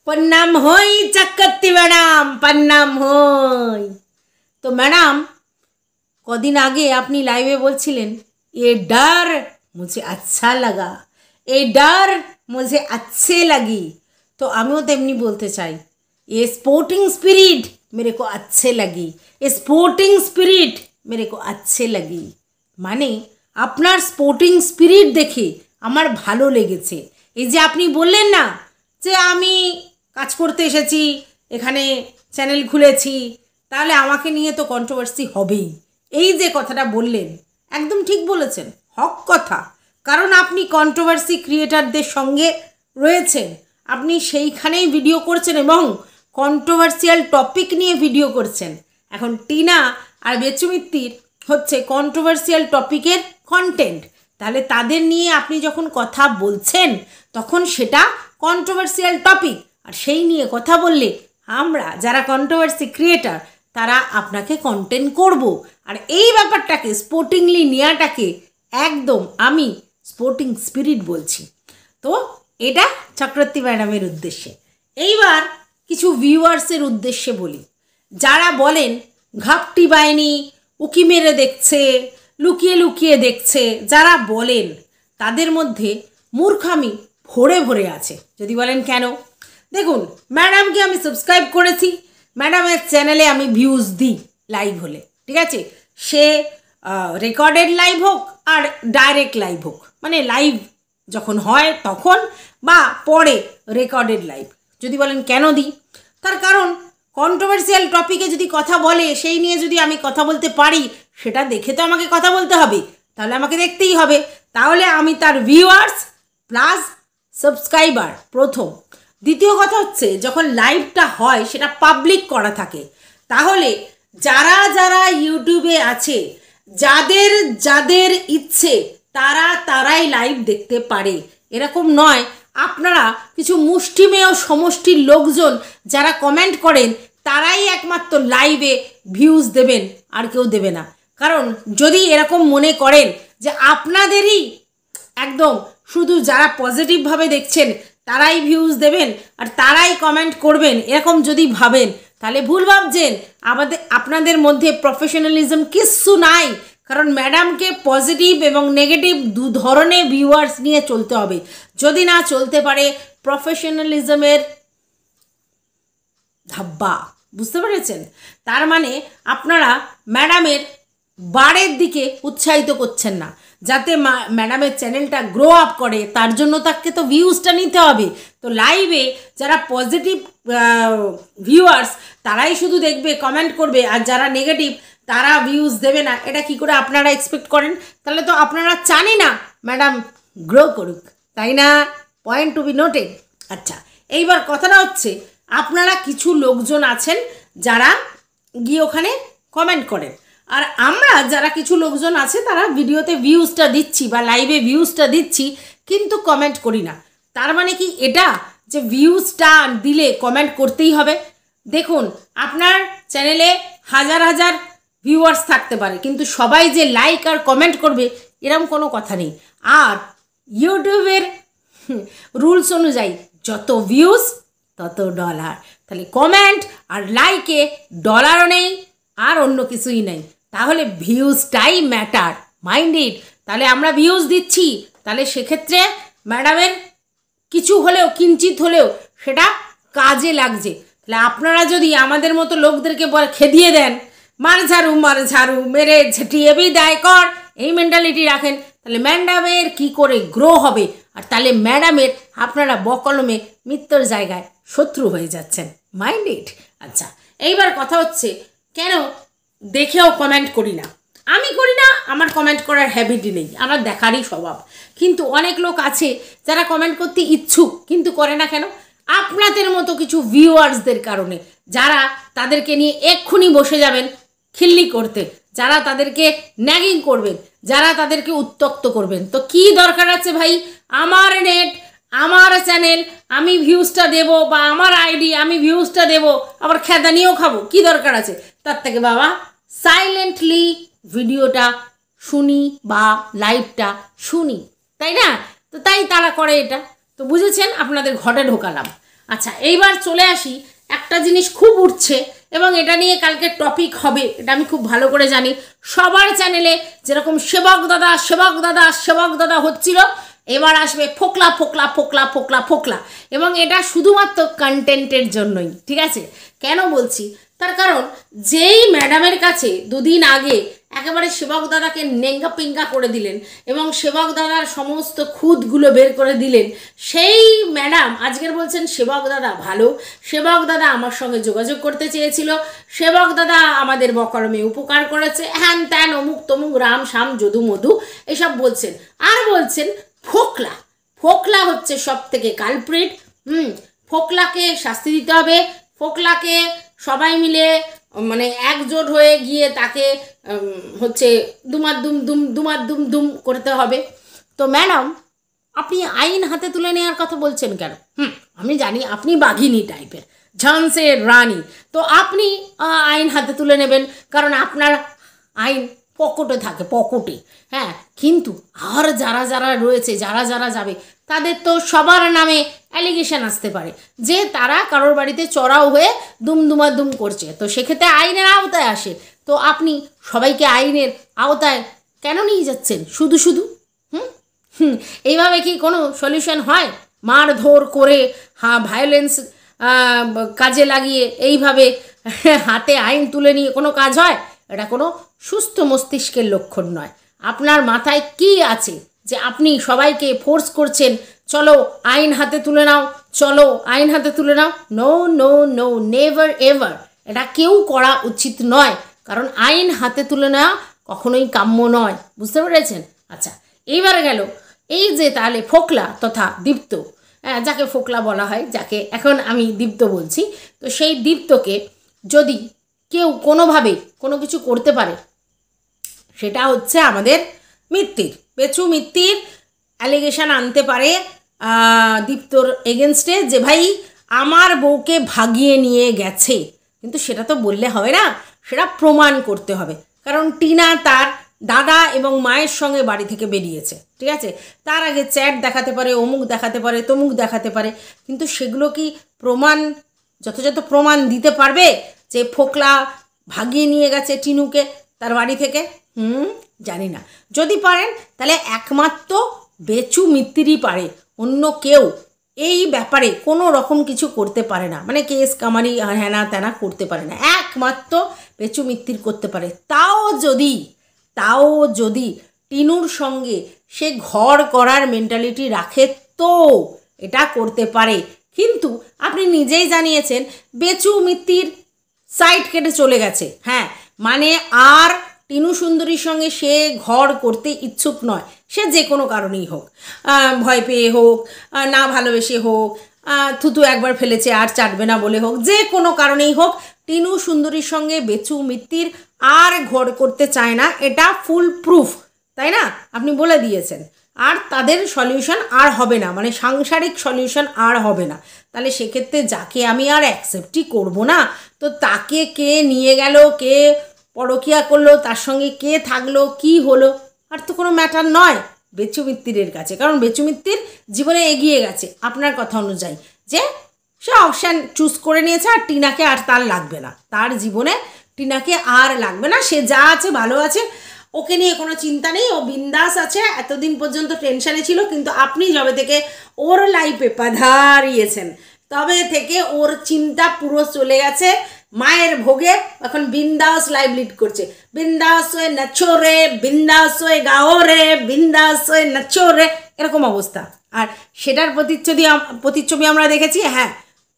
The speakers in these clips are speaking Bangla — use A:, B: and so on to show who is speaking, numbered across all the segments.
A: प्रणाम होई चक्रवर्ती मैडम, प्रणाम होई। तो मैडम कदिन आगे अपनी लाइवे बोलছিলেন ये डर मुझे अच्छा लगा, ये डर मुझे अच्छे लगी। तो आमिও तेमनी बोलते चाই ये स्पोर्टिंग स्पिरिट मेरे को अच्छे लगी, ये स्पोर्टिंग स्पिरिट मेरे को अच्छे लगी। মানে আপনার স্পোর্টিং স্পিরিট দেখে আমার ভালো লেগেছে। এই যে আপনি বললেন না যে আমি কাজ করতে এসেছি, এখানে চ্যানেল খুলেছি, তাহলে আমাকে নিয়ে তো কন্ট্রোভার্সি হবেই। এই যে কথাটা বললেন একদম ঠিক বলেছেন, হক কথা। কারণ আপনি কন্ট্রোভার্সি ক্রিয়েটারদের সঙ্গে রয়েছেন, আপনি সেইখানেই ভিডিও করছেন এবং কন্ট্রোভার্সিয়াল টপিক নিয়ে ভিডিও করছেন। এখন টিনা আর বেচুমিত্তির হচ্ছে কন্ট্রোভার্সিয়াল টপিকের কন্টেন্ট, তাহলে তাদের নিয়ে আপনি যখন কথা বলছেন তখন সেটা কন্ট্রোভার্সিয়াল টপিক, আর সেই নিয়ে কথা বললে আমরা যারা কন্ট্রোভার্সি ক্রিয়েটার তারা আপনাকে কন্টেন্ট করব। আর এই ব্যাপারটাকে স্পোর্টিংলি নেওয়াটাকে একদম আমি স্পোর্টিং স্পিরিট বলছি। তো এটা চক্রবর্তী ম্যাডামের উদ্দেশ্যে। এইবার কিছু ভিউয়ার্সের উদ্দেশ্যে বলি, যারা বলেন ঘাপটি বাহিনী উকি মেরে দেখছে, লুকিয়ে লুকিয়ে দেখছে, যারা বলেন তাদের মধ্যে মূর্খামি ভরে ভরে আছে। যদি বলেন কেন, দেখুন ম্যাডামকে আমি সাবস্ক্রাইব করেছি, ম্যাডামের চ্যানেলে আমি ভিউজ দিই লাইভ হলে, ঠিক আছে, সে রেকর্ডেড লাইভ হোক আর ডাইরেক্ট লাইভ হোক, মানে লাইভ যখন হয় তখন বা পরে রেকর্ডেড লাইভ। যদি বলেন কেন দিই, তার কারণ কন্ট্রোভার্সিয়াল টপিকে যদি কথা বলে সেই নিয়ে যদি আমি কথা বলতে পারি সেটা দেখে তো আমাকে কথা বলতে হবে, তাহলে আমাকে দেখতেই হবে। তাহলে আমি তার ভিউয়ার্স প্লাস সাবস্ক্রাইবার প্রথম। দ্বিতীয় কথা হচ্ছে যখন লাইভটা হয় সেটা পাবলিক করা থাকে, তাহলে যারা যারা ইউটিউবে আছে, যাদের যাদের ইচ্ছে তারাই লাইভ দেখতে পারে। এরকম নয় আপনারা কিছু মুষ্টিমেয় সমষ্টির লোকজন যারা কমেন্ট করেন তারাই একমাত্র লাইভে ভিউজ দেবেন, আর কেউ দেবে না। কারণ যদি এরকম মনে করেন যে আপনাদেরই একদম শুধু যারা পজিটিভভাবে দেখছেন তারাই ভিউজ দেবেন আর তারাই কমেন্ট করবেন, এরকম যদি ভাবেন তাহলে ভুল ভাবছেন। আপনাদের মধ্যে প্রফেশনালিজম কিচ্ছু নাই। কারণ ম্যাডামকে পজিটিভ এবং নেগেটিভ দু ধরনের ভিউয়ার্স নিয়ে চলতে হবে। যদি না চলতে পারে প্রফেশনালিজমের ধাব্বা, বুঝতে পেরেছেন? তার মানে আপনারা ম্যাডামের বারের দিকে উৎসাহিত করছেন না, যাতে ম্যাডামের চ্যানেলটা গ্রো আপ করে, তার জন্য তাকে তো ভিউজটা নিতে হবে। তো লাইভে যারা পজিটিভ ভিউয়ার্স তারাই শুধু দেখবে, কমেন্ট করবে, আর যারা নেগেটিভ তারা ভিউজ দেবে না, এটা কি করে আপনারা এক্সপেক্ট করেন? তাহলে তো আপনারা চানই না ম্যাডাম গ্রো করুক, তাই না? Point to be noted. আচ্ছা, এইবার কথাটা হচ্ছে আপনারা কিছু লোকজন আছেন যারা গিয়ে ওখানে কমেন্ট করেন, আর আমরা যারা কিছু লোকজন আছে তারা ভিডিওতে ভিউজটা দিচ্ছি বা লাইভে ভিউজটা দিচ্ছি কিন্তু কমেন্ট করি না। তার মানে কি এটা যে ভিউজটা দিলে কমেন্ট করতেই হবে? দেখুন আপনার চ্যানেলে হাজার হাজার ভিউয়ার্স থাকতে পারে, কিন্তু সবাই যে লাইক আর কমেন্ট করবে এরকম কোনো কথা নেই। আর ইউটিউবের রুলস অনুযায়ী যত ভিউজ তত ডলার, তাহলে কমেন্ট আর লাইকে ডলারও নেই আর অন্য কিছুই নেই, তাহলে ভিউজটাই ম্যাটার, মাইন্ডেড। তাহলে আমরা ভিউজ দিচ্ছি, তাহলে সেক্ষেত্রে ম্যাডামের কিছু হলেও কিঞ্চিত হলেও সেটা কাজে লাগছে। তাহলে আপনারা যদি আমাদের মতো লোকদেরকে খেদিয়ে দেন, মার ঝাড়ু মেরে ঝেটিয়ে বিদায় কর, এই মেন্টালিটি রাখেন, তাহলে ম্যাডামের কি করে গ্রো হবে? আর তাহলে ম্যাডামের আপনারা বকলমে মৃত্যুর জায়গায় শত্রু হয়ে যাচ্ছেন, মাইন্ডেড। আচ্ছা, এইবার কথা হচ্ছে কেন দেখেও কমেন্ট করি না? আমি করি না, আমার কমেন্ট করার হ্যাবিটই নেই, আমার দেখারই স্বভাব। কিন্তু অনেক লোক আছে যারা কমেন্ট করতে ইচ্ছুক কিন্তু করে না কেন? আপনাদের মতো কিছু ভিউয়ার্সদের কারণে, যারা তাদেরকে নিয়ে এক্ষুনি বসে যাবেন খিল্লি করতে, যারা তাদেরকে ন্যাগিং করবেন, যারা তাদেরকে উত্ত্যক্ত করবেন। তো কি দরকার আছে ভাই? আমার নেট, আমার চ্যানেল, আমি ভিউজটা দেব, বা আমার আইডি আমি ভিউজটা দেব, আবার খেদা নিয়েও খাবো, কি দরকার আছে? তার থেকে বাবা সাইলেন্টলি ভিডিওটা শুনি বা লাইভটা শুনি, তাই না? তো তাই তারা করে এটা। তো বুঝেছেন, আপনাদের ঘরে ঢোকালাম। আচ্ছা, এইবার চলে আসি, একটা জিনিস খুব উঠছে এবং এটা নিয়ে কালকে টপিক হবে, এটা আমি খুব ভালো করে জানি। সবার চ্যানেলে যেরকম সেবক দাদা সেবক দাদা সেবক দাদা হচ্ছিল, এবার আসবে ফোকলা ফোকলা ফোকলা ফোকলা ফোকলা, এবং এটা শুধুমাত্র কন্টেন্টের জন্যই, ঠিক আছে? কেন বলছি, তার কারণ যেই ম্যাডামের কাছে দুদিন আগে একেবারে সেবক দাদাকে নেঙ্গা পিঙ্গা করে দিলেন এবং সেবক দাদার সমস্ত খুঁতগুলো বের করে দিলেন, সেই ম্যাডাম আজকের বলছেন সেবক দাদা ভালো, সেবক দাদা আমার সঙ্গে যোগাযোগ করতে চেয়েছিল, সেবক দাদা আমাদের বকরমে উপকার করেছে, হ্যান ত্যান অমুক তমুক রাম শাম যদু মধু এসব বলছেন। আর বলছেন ফোকলা, ফোকলা হচ্ছে সব থেকে কালপ্রিট। ফোকলাকে শাস্তি দিতে হবে, ফোকলাকে সবাই মিলে মানে একজোট হয়ে গিয়ে তাকে হচ্ছে দুমার দুম দুম দুমার দুম দুম করতে হবে। তো ম্যাডাম, আপনি আইন হাতে তুলে নেওয়ার কথা বলছেন কেন? আমি জানি আপনি বাঘিনী টাইপের, ঝান্সের রানী, তো আপনি আইন হাতে তুলে নেবেন কারণ আপনার আইন পকেটে থাকে, পকেটে। হ্যাঁ, কিন্তু আর যারা যারা রয়েছে, যারা যারা যাবে, তাদের তো সবার নামে অ্যালিগেশন আসতে পারে যে তারা কারোর বাড়িতে চড়াও হয়ে দুমদুমা দুম করছে, তো সেক্ষেত্রে আইনের আওতায় আসে। তো আপনি সবাইকে আইনের আওতায় কেন নিয়ে যাচ্ছেন শুধু শুধু? এইভাবে কি কোনো সলিউশন হয়? মারধর করে ভায়োলেন্স কাজে লাগিয়ে এইভাবে হাতে আইন তুলে নিয়ে কোনো কাজ হয়? এটা কোনো সুস্থ মস্তিষ্কের লক্ষণ নয়। আপনার মাথায় কি আছে যে আপনি সবাইকে ফোর্স করছেন চলো আইন হাতে তুলে নাও, চলো আইন হাতে তুলে নাও? No no no, never ever, এটা কেউ করা উচিত নয়, কারণ আইন হাতে তুলে নেওয়া কখনোই কাম্য নয়, বুঝতে পেরেছেন? আচ্ছা, এইবারে গেল এই যে তাহলে ফোকলা তথা দীপ্ত, যাকে ফোকলা বলা হয়, যাকে এখন আমি দীপ্ত বলছি, তো সেই দীপ্তকে যদি কেউ কোনোভাবে কোনো কিছু করতে পারে, সেটা হচ্ছে আমাদের মিত্তির, পেঁচু মিত্তির অ্যালিগেশন আনতে পারে দীপ্তর এগেনস্টে যে ভাই আমার বউকে ভাগিয়ে নিয়ে গেছে, কিন্তু সেটা তো বললে হবে না, সেটা প্রমাণ করতে হবে। কারণ টিনা তার দাদা এবং মায়ের সঙ্গে বাড়ি থেকে বেরিয়েছে, ঠিক আছে? তার আগে চ্যাট দেখাতে পারে, অমুক দেখাতে পারে, তমুক দেখাতে পারে, কিন্তু সেগুলো কি প্রমাণ, যথাযথ প্রমাণ দিতে পারবে যে ফোকলা ভাগিয়ে নিয়ে গেছে টিনুকে তার বাড়ি থেকে? জানি না। যদি পারেন তাহলে একমাত্র বেচু মিত্তিরই পারে, অন্য কেউ এই ব্যাপারে কোনো রকম কিছু করতে পারে না, মানে কেস কামারি হ্যানা ত্যানা করতে পারে না, একমাত্র বেচু মিত্তির করতে পারে। তাও যদি টিনুর সঙ্গে সে ঘর করার মেন্টালিটি রাখে তো এটা করতে পারে। কিন্তু আপনি নিজেই জানিয়েছেন বেচু মিত্তির সাইড কেটে চলে গেছে, হ্যাঁ, মানে আর টিনু সুন্দরীর সঙ্গে সে ঘর করতে ইচ্ছুক নয়, সে যে কোনো কারণেই হোক, ভয় পেয়ে হোক, না ভালোবেসে হোক, থুতু একবার ফেলেছে আর চাটবে না বলে হোক, যে কোনো কারণেই হোক, টিনু সুন্দরীর সঙ্গে বেচু মিত্তির আর ঘর করতে চায় না, এটা ফুল প্রুফ, তাই না? আপনি বলে দিয়েছেন। আর তাদের সলিউশন আর হবে না, মানে সাংসারিক সলিউশন আর হবে না। তাহলে সেক্ষেত্রে যাকে আমি আর অ্যাকসেপ্টই করবো না, তো তাকে কে নিয়ে গেল, কে পরকিয়া করলো, তার সঙ্গে কে থাকলো, কি হলো, আর তো কোনো ম্যাটার নয় বেচু মিত্তিরের কাছে, কারণ বেচু মিত্তির জীবনে এগিয়ে গেছে আপনার কথা অনুযায়ী, যে সে অপশান চুজ করে নিয়েছে আর টিনাকে আর তার লাগবে না, তার জীবনে টিনাকে আর লাগবে না, সে যা আছে ভালো আছে, ওকে নিয়ে কোনো চিন্তা নেই, ও বিন্দাস আছে। এতদিন পর্যন্ত টেনশানে ছিল, কিন্তু আপনি যবে থেকে ওর লাইফে পাধারিয়েছেন তবে থেকে ওর চিন্তা পুরো চলে গেছে মায়ের ভোগে, এখন বিন্দাস লাইভ লিড করছে, বিন্দাস হয়ে নাচো রে, বিন্দাস হয়ে গাও রে, বিন্দাস হয়ে নাচো রে, এরকম অবস্থা। আর সেটার প্রতিচ্ছবি আমরা দেখেছি, হ্যাঁ,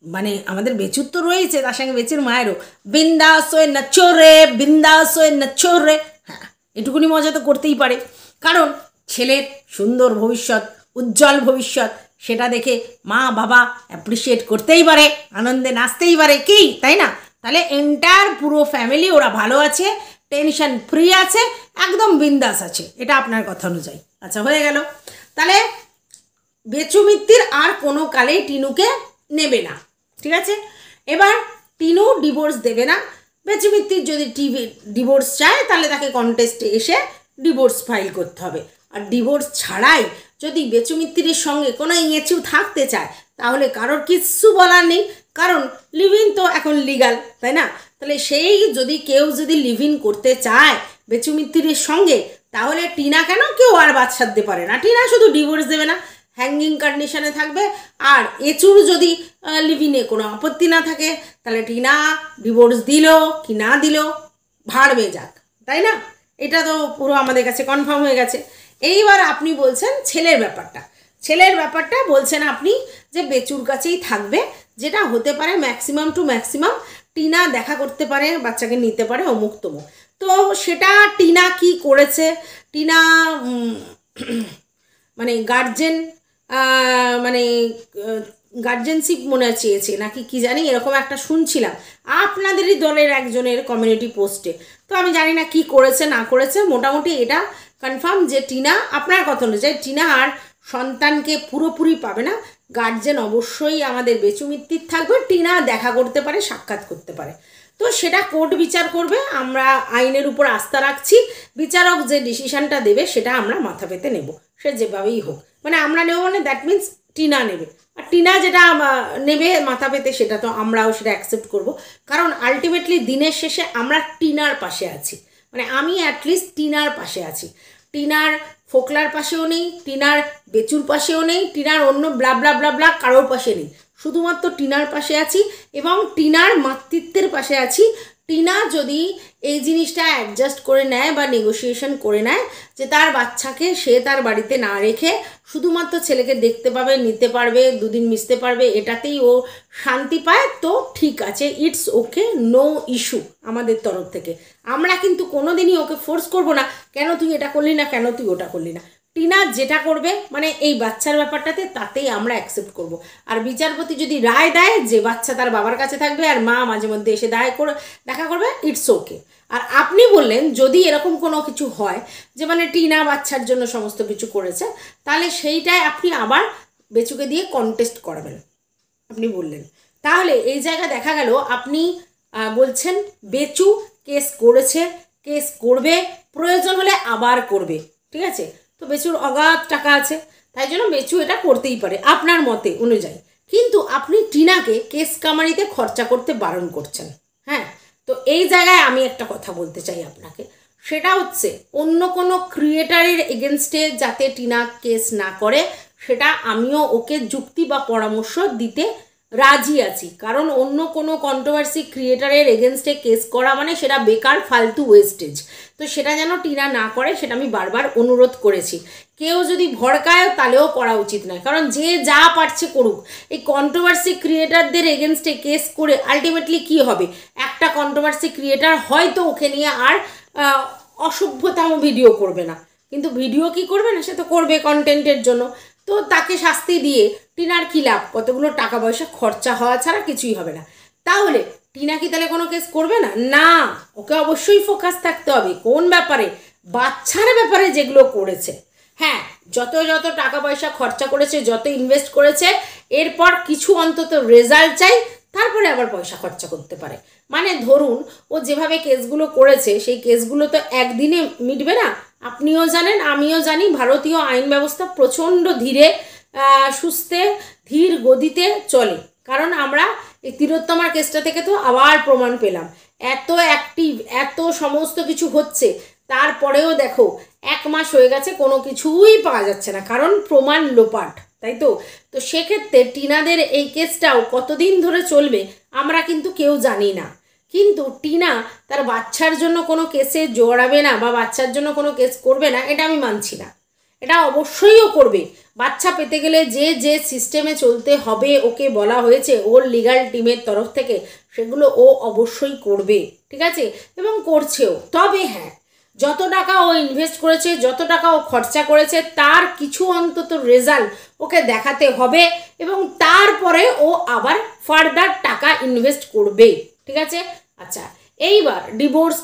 A: মানে আমাদের বেচুর তো রয়েছে, তার সঙ্গে বেচুর মায়েরও বিন্দাস হয়ে নাচো রে, বিন্দাস হয়ে নাচো রে। হ্যাঁ, এটুকুনি মজা তো করতেই পারে, কারণ ছেলের সুন্দর ভবিষ্যৎ, উজ্জ্বল ভবিষ্যৎ, সেটা দেখে মা বাবা অ্যাপ্রিসিয়েট করতেই পারে, আনন্দে নাচতেই পারে, কি তাই না? তাহলে এন্টায়ার পুরো ফ্যামিলি ওরা ভালো আছে, টেনশন ফ্রি আছে, একদম বিন্দাস আছে, এটা আপনার কথা অনুযায়ী। আচ্ছা, হয়ে গেল। তাহলে বেচু মিত্তির আর কোনো কালেই টিনুকে নেবে না, ঠিক আছে? এবার টিনু ডিভোর্স দেবে না। বেচু মিত্তির যদি ডিভোর্স চায় তাহলে তাকে কন্টেস্টে এসে ডিভোর্স ফাইল করতে হবে। আর ডিভোর্স ছাড়াই যদি বেচু মিত্তিরের সঙ্গে কোনো ইয়েচু থাকতে চায় তাহলে কারোর কিচ্ছু বলার নেই, কারণ লিভ ইন তো এখন লিগাল, তাই না? তাহলে সেই যদি কেউ যদি লিভ ইন করতে চায় বেচু মিত্তিরের সঙ্গে, তাহলে টিনা কেন কেউ আর বাদ সাধতে পারে না। টিনা শুধু ডিভোর্স দেবে না, হ্যাঙ্গিং কন্ডিশনে থাকবে। আর এচুর যদি লিভ ইনে কোনো আপত্তি না থাকে, তাহলে টিনা ডিভোর্স দিল কি না দিল ভাড়বে যাক, তাই না? এটা তো পুরো আমাদের কাছে কনফার্ম হয়ে গেছে। এইবার আপনি বলছেন ছেলের ব্যাপারটা বলছেন আপনি যে বেচুর কাছেই থাকবে, যেটা হতে পারে ম্যাক্সিমাম টু ম্যাক্সিমাম টিনা দেখা করতে পারে, বাচ্চাকে নিতে পারে, অমুক তমুক। তো সেটা টিনা কি করেছে, টিনা মানে গার্জেনশিপ মনে চেয়েছে নাকি কি জানি, এরকম একটা শুনছিলাম আপনাদেরই দলের একজনের কমিউনিটি পোস্টে। তো আমি জানি না কি করেছে না করেছে, মোটামুটি এটা কনফার্ম যে টিনা, আপনার কথা অনুযায়ী টিনা আর সন্তানকে পুরোপুরি পাবে না। গার্জেন অবশ্যই আমাদের বেচু মিত্তির থাকবে, টিনা দেখা করতে পারে, সাক্ষাৎ করতে পারে। তো সেটা কোর্ট বিচার করবে, আমরা আইনের উপর আস্থা রাখছি, বিচারক যে ডিসিশনটা দেবে সেটা আমরা মাথা পেতে নেব, সে যেভাবেই হোক। মানে আমরা নেব মানে দ্যাট মিনস টিনা নেবে, আর টিনা যেটা নেবে মাথা পেতে সেটা তো আমরাও সেটা অ্যাকসেপ্ট করব, কারণ আলটিমেটলি দিনের শেষে আমরা টিনার পাশে আছি। মানে আমি অ্যাটলিস্ট টিনার পাশে আছি, টিনার ফোকলার পাশেও নেই, টিনার বেচুর পাশেও নেই, টিনার অন্য ব্লা ব্লা ব্লা ব্লা কারোর পাশে নেই, শুধুমাত্র টিনার পাশে আছি এবং টিনার মাতৃত্বের পাশে আছি। টিনা যদি এই জিনিসটা অ্যাডজাস্ট করে নেয় বা নেগোসিয়েশন করে নেয় যে তার বাচ্চাকে সে তার বাড়িতে না রেখে শুধুমাত্র ছেলেকে দেখতে পাবে, নিতে পারবে, দুদিন মিশতে পারবে, এটাতেই ও শান্তি পায়, তো ঠিক আছে, ইটস ওকে, নো ইস্যু আমাদের তরফ থেকে। আমরা কিন্তু কোনো দিনই ওকে ফোর্স করবো না, কেন তুই এটা করলি না, কেন তুই ওটা করলি না। টিনা যেটা করবে মানে এই বাচ্চার ব্যাপারটাতে, তাতেই আমরা অ্যাকসেপ্ট করব। আর বিচারপতি যদি রায় দেয় যে বাচ্চা তার বাবার কাছে থাকবে আর মা মাঝে মধ্যে এসে দেখা করবে, ইটস ওকে। আর আপনি বললেন যদি এরকম কোনো কিছু হয় যে মানে টিনা বাচ্চার জন্য সমস্ত কিছু করেছে, তাহলে সেইটাই আপনি আবার বেচুকে দিয়ে কন্টেস্ট করাবেন আপনি বললেন। তাহলে এই জায়গা দেখা গেল আপনি বলছেন বেচু কেস করেছে, কেস করবে, প্রয়োজন হলে আবার করবে, ঠিক আছে? তো বেচুর অগাধ টাকা আছে, তাই জন্য বেচু এটা করতেই পারে আপনার মতে অনুযায়ী। কিন্তু আপনি টিনাকে কেস কামারিতে খরচা করতে বারণ করছেন। হ্যাঁ, তো এই জায়গায় আমি একটা কথা বলতে চাই আপনাকে, সেটা হচ্ছে অন্য কোনো ক্রিয়েটারের এগেনস্টে যাতে টিনা কেস না করে, সেটা আমিও ওকে যুক্তি বা পরামর্শ দিতে রাজি আছি। কারণ অন্য কোনো কন্ট্রোভার্সি ক্রিয়েটারের এগেনস্টে কেস করা মানে সেটা বেকার ফালতু ওয়েস্টেজ। তো সেটা যেন টিনা না করে সেটা আমি বারবার অনুরোধ করেছি। কেউ যদি ভড়কায় তাহলেও করা উচিত নয়, কারণ যে যা পারছে করুক। এই কন্ট্রোভার্সি ক্রিয়েটারদের এগেনস্টে কেস করে আলটিমেটলি কি হবে, একটা কন্ট্রোভার্সি ক্রিয়েটার হয়তো ওকে নিয়ে আর অসভ্যতম ভিডিও করবে না, কিন্তু ভিডিও কি করবে না, সে তো করবে কন্টেন্টের জন্য। তো তাকে শাস্তি দিয়ে টিনার কী লাভ, কতগুলো টাকা পয়সা খরচা হওয়া ছাড়া কিছুই হবে না। তাহলে টিনা কি তাহলে কোনো কেস করবে না? না, ওকে অবশ্যই ফোকাস থাকতে হবে কোন ব্যাপারে, বাচ্চার ব্যাপারে যেগুলো করেছে। হ্যাঁ, যত টাকা পয়সা খরচা করেছে, যত ইনভেস্ট করেছে, এরপর কিছু অন্তত রেজাল্ট চাই, তারপরে আবার পয়সা খরচা করতে পারে। মানে ধরুন ও যেভাবে কেসগুলো করেছে সেই কেসগুলো তো একদিনে মিটবে না। আপনিও জানেন, আমিও জানি, ভারতীয় আইন ব্যবস্থা প্রচণ্ড ধীরে সুস্থে ধীর গতিতে চলে। কারণ আমরা এই তিলোত্তমার কেসটা থেকে তো আবার প্রমাণ পেলাম, এত অ্যাক্টিভ, এত সমস্ত কিছু হচ্ছে, তারপরেও দেখো 1 মাস হয়ে গেছে, কোনো কিছুই পাওয়া যাচ্ছে না, কারণ প্রমাণ লোপাট, তাই তো? তো সেক্ষেত্রে টিনাদের এই কেসটাও কতদিন ধরে চলবে আমরা কিন্তু কেউ জানি না। কিন্তু টিনা তার বাচ্চার জন্য কোনো কেসে জড়াবে না বা বাচ্চার জন্য কোনো কেস করবে না, এটা আমি মানছি না। এটা অবশ্যই ও করবে। বাচ্চা পেতে গেলে যে সিস্টেমে চলতে হবে ওকে বলা হয়েছে ওর লিগ্যাল টিমের তরফ থেকে, সেগুলো ও অবশ্যই করবে, ঠিক আছে? এবং করছেও। তবে হ্যাঁ, যত টাকা ও ইনভেস্ট করেছে, যত টাকা ও খরচা করেছে, তার কিছু অন্তত রেজাল্ট ওকে দেখাতে হবে এবং তারপরে ও আবার ফার্দার টাকা ইনভেস্ট করবে, ঠিক আছে? আচ্ছা, এইবার ডিভোর্স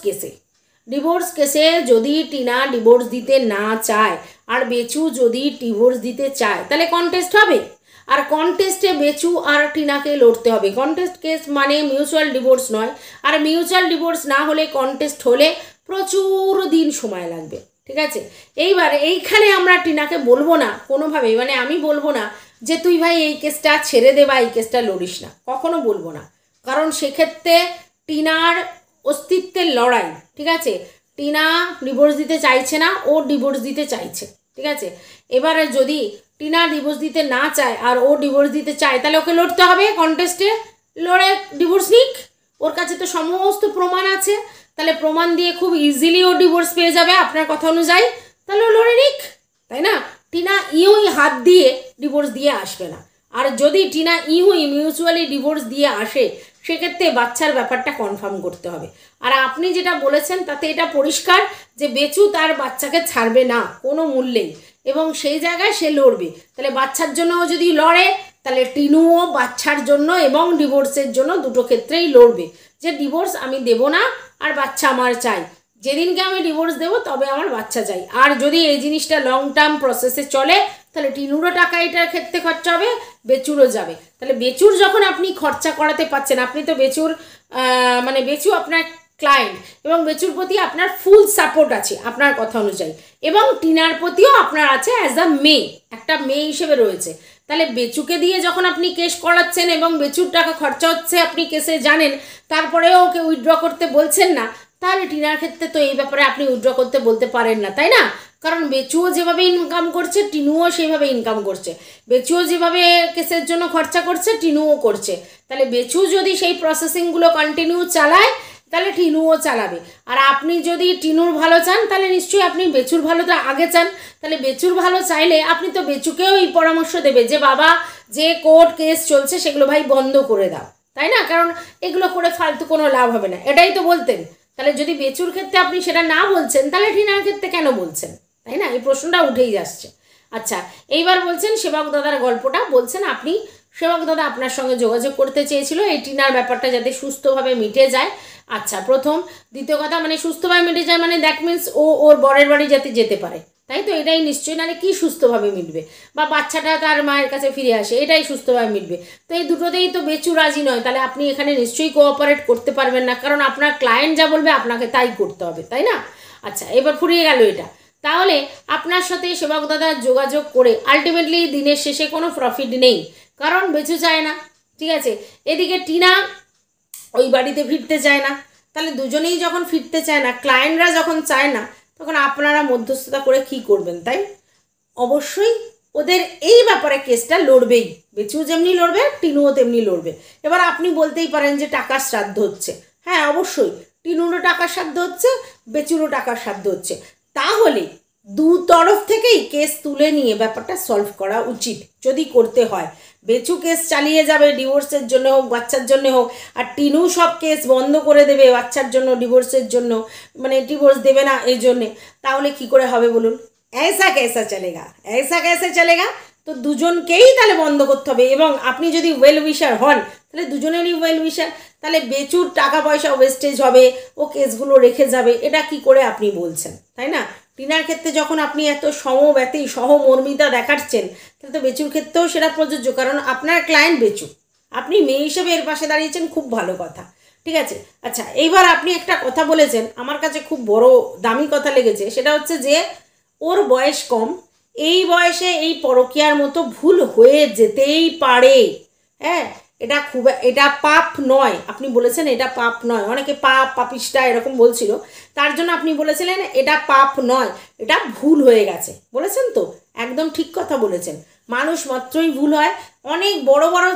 A: কেসে যদি টিনা ডিভোর্স দিতে না চায় আর বেচু যদি ডিভোর্স দিতে চায়, তাহলে কন্টেস্ট হবে। আর কন্টেস্টে বেচু আর টিনাকে লড়তে হবে। কন্টেস্ট কেস মানে মিউচুয়াল ডিভোর্স নয়, আর মিউচুয়াল ডিভোর্স না হলে কন্টেস্ট হলে প্রচুর দিন সময় লাগবে, ঠিক আছে? এইবার এইখানে আমরা টিনাকে বলবো না কোনোভাবেই, মানে আমি বলবো না যে তুই ভাই এই কেসটা ছেড়ে দে বা এই কেসটা লড়িস না, কখনো বলবো না। কারণ সেক্ষেত্রে টিনার অস্তিত্বের লড়াই, ঠিক আছে? টিনা ডিভোর্স দিতে চাইছে না, ও ডিভোর্স দিতে চাইছে, ঠিক আছে? এবারে যদি টিনা ডিভোর্স দিতে না চায় আর ও ডিভোর্স দিতে চায়, তাহলে ওকে লড়তে হবে কন্টেস্টে, লড়ে ডিভোর্স নিক। ওর কাছে তো সমস্ত প্রমাণ আছে, তাহলে প্রমাণ দিয়ে খুব ইজিলি ও ডিভোর্স পেয়ে যাবে আপনার কথা অনুযায়ী, তাহলে ও লড়ে নিক, তাই না? টিনা ইউই হাত দিয়ে ডিভোর্স দিয়ে আসবে না। আর যদি টিনা ইউই মিউচুয়ালি ডিভোর্স দিয়ে আসে, সেক্ষেত্রে বাচ্চার ব্যাপারটা কনফার্ম করতে হবে। আর আপনি যেটা বলেছেন তাতে এটা পরিষ্কার যে বেচু তার বাচ্চাকে ছাড়বে না কোনো মূল্যেই, এবং সেই জায়গায় সে লড়বে। তাহলে বাচ্চার জন্যও যদি লড়ে, তাহলে টিনুও বাচ্চার জন্য এবং ডিভোর্সের জন্য দুটো ক্ষেত্রেই লড়বে, যে ডিভোর্স আমি দেব না আর বাচ্চা আমার চাই, যেদিনকে আমি ডিভোর্স দেবো তবে আমার বাচ্চা চাই। আর যদি এই জিনিসটা লং টার্ম প্রসেসে চলে, তাহলে টিনুরও টাকা এটার ক্ষেত্রে খরচা হবে, বেচুরও যাবে। তাহলে বেচুর যখন আপনি খরচা করাতে পারছেন, আপনি তো বেচুর মানে বেচু আপনার ক্লায়েন্ট, এবং বেচুর প্রতি আপনার ফুল সাপোর্ট আছে আপনার কথা অনুযায়ী, এবং টিনার প্রতিও আপনার আছে অ্যাজ আ মেয়ে, একটা মেয়ে হিসেবে রয়েছে। তাহলে বেচুকে দিয়ে যখন আপনি কেস করাচ্ছেন এবং বেচুর টাকা খরচা হচ্ছে আপনি কেসে জানেন, তারপরেও ওকে উইথড্র করতে বলছেন না, তাহলে টিনার ক্ষেত্রে তো এই ব্যাপারে আপনি উইথড্র করতে বলতে পারেন না, তাই না? কারণ বেচুও যেভাবে ইনকাম করছে, টিনুও সেইভাবে ইনকাম করছে। বেচুও যেভাবে কেসের জন্য খরচা করছে, টিনুও করছে। তাহলে বেচু যদি সেই প্রসেসিংগুলো কন্টিনিউ চালায়, তাহলে টিনুও চালাবে। আর আপনি যদি টিনুর ভালো চান, তাহলে নিশ্চয়ই আপনি বেচুর ভালোটা আগে চান। তাহলে বেচুর ভালো চাইলে আপনি তো বেচুকেও এই পরামর্শ দেবে যে বাবা, যে কোর্ট কেস চলছে সেগুলো ভাই বন্ধ করে দাও, তাই না? কারণ এগুলো করে ফালতু কোনো লাভ হবে না, এটাই তো বলতেন। তাহলে যদি বেচুর ক্ষেত্রে আপনি সেটা না বলছেন, তাহলে টিনার ক্ষেত্রে কেন বলছেন, তাই না? এই প্রশ্নটা উঠেই যাচ্ছে। আচ্ছা, এইবার বলছেন সেবক দাদার গল্পটা, বলছেন আপনি সেবক দাদা আপনার সঙ্গে যোগাযোগ করতে চেয়েছিল এই টিনার ব্যাপারটা যাতে সুস্থভাবে মিটে যায়। আচ্ছা, প্রথম। দ্বিতীয় কথা, মানে সুস্থভাবে মিটে যায় মানে দ্যাট মিনস ও ওর বরের বাড়ি যাতে যেতে পারে, তাই তো? এটাই নিশ্চয়ই, নাহলে কি সুস্থভাবে মিটবে? বা বাচ্চাটা তার মায়ের কাছে ফিরে আসে, এটাই সুস্থভাবে মিটবে। তো এই দুটোতেই তো বেচু রাজি নয়, তাহলে আপনি এখানে নিশ্চয়ই কোঅপারেট করতে পারবেন না, কারণ আপনার ক্লায়েন্ট যা বলবে আপনাকে তাই করতে হবে, তাই না? আচ্ছা, এবার ফুরিয়ে গেল এটা। তাহলে আপনার সাথে সেবক দাদা যোগাযোগ করে আলটিমেটলি দিনের শেষে কোনো প্রফিট নেই, কারণ বেচু চায় না, ঠিক আছে? এদিকে টিনা ওই বাড়িতে ফিরতে চায় না। তাহলে দুজনেই যখন ফিরতে চায় না, ক্লায়েন্টরা যখন চায় না, তখন আপনারা মধ্যস্থতা করে কি করবেন? তাই অবশ্যই ওদের এই ব্যাপারে কেসটা লড়বেই, বেচু যেমনি লড়বে টিনুও তেমনি লড়বে। এবার আপনি বলতেই পারেন যে টাকার শ্রাদ্ধ হচ্ছে। হ্যাঁ, অবশ্যই টিনুরও টাকার শ্রাদ্ধ হচ্ছে, বেচুরও টাকার শ্রাদ্ধ হচ্ছে। তাহলে দু তরফ থেকেই কেস তুলে নিয়ে ব্যাপারটা সলভ করা উচিত, যদি করতে হয়। বেচু কেস চালিয়ে যাবে ডিভোর্সের জন্য হোক, বাচ্চার জন্য হোক, আর টিনু সব কেস বন্ধ করে দেবে বাচ্চার জন্য, ডিভোর্সের জন্য, মানে ডিভোর্স দেবে না এই জন্যে, তাহলে কি করে হবে বলুন? ऐसा कैसा चलेगा, ऐसा कैसे चलेगा? তো দুজনকেই তাহলে বন্ধ করতে হবে। এবং আপনি যদি ওয়েল উইশার হন, তাহলে দুজনেরই ওয়েল উইশার, তাহলে বেচুর টাকা পয়সা ওয়েস্টেজ হবে, ও কেসগুলো রেখে যাবে, এটা কি করে আপনি বলছেন, তাই না? টিনার ক্ষেত্রে যখন আপনি এত সমব্যথী সহমর্মিতা দেখাচ্ছেন, তাহলে তো বেচুর ক্ষেত্রেও সেটা প্রযোজ্য, কারণ আপনার ক্লায়েন্ট বেচু, আপনি মেয়ে হিসেবে এর পাশে দাঁড়িয়েছেন, খুব ভালো কথা, ঠিক আছে? আচ্ছা, এইবার আপনি একটা কথা বলেছেন আমার কাছে খুব বড় দামি কথা লেগেছে, সেটা হচ্ছে যে ওর বয়স কম, এই বয়সে এই পরকীয়ার মতো ভুল হয়ে যেতেই পারে। হ্যাঁ, এটা পাপ নয়, আপনি বলেছেন এটা পাপ নয়। অনেকে পাপ, পাপিষ্টা এরকম বলছিল, তার জন্য আপনি বলেছিলেন এটা পাপ নয়, এটা ভুল হয়ে গেছে, বলেছেন তো? একদম ঠিক কথা বলেছেন। মানুষ মাত্রই ভুল হয়, অনেক বড় বড়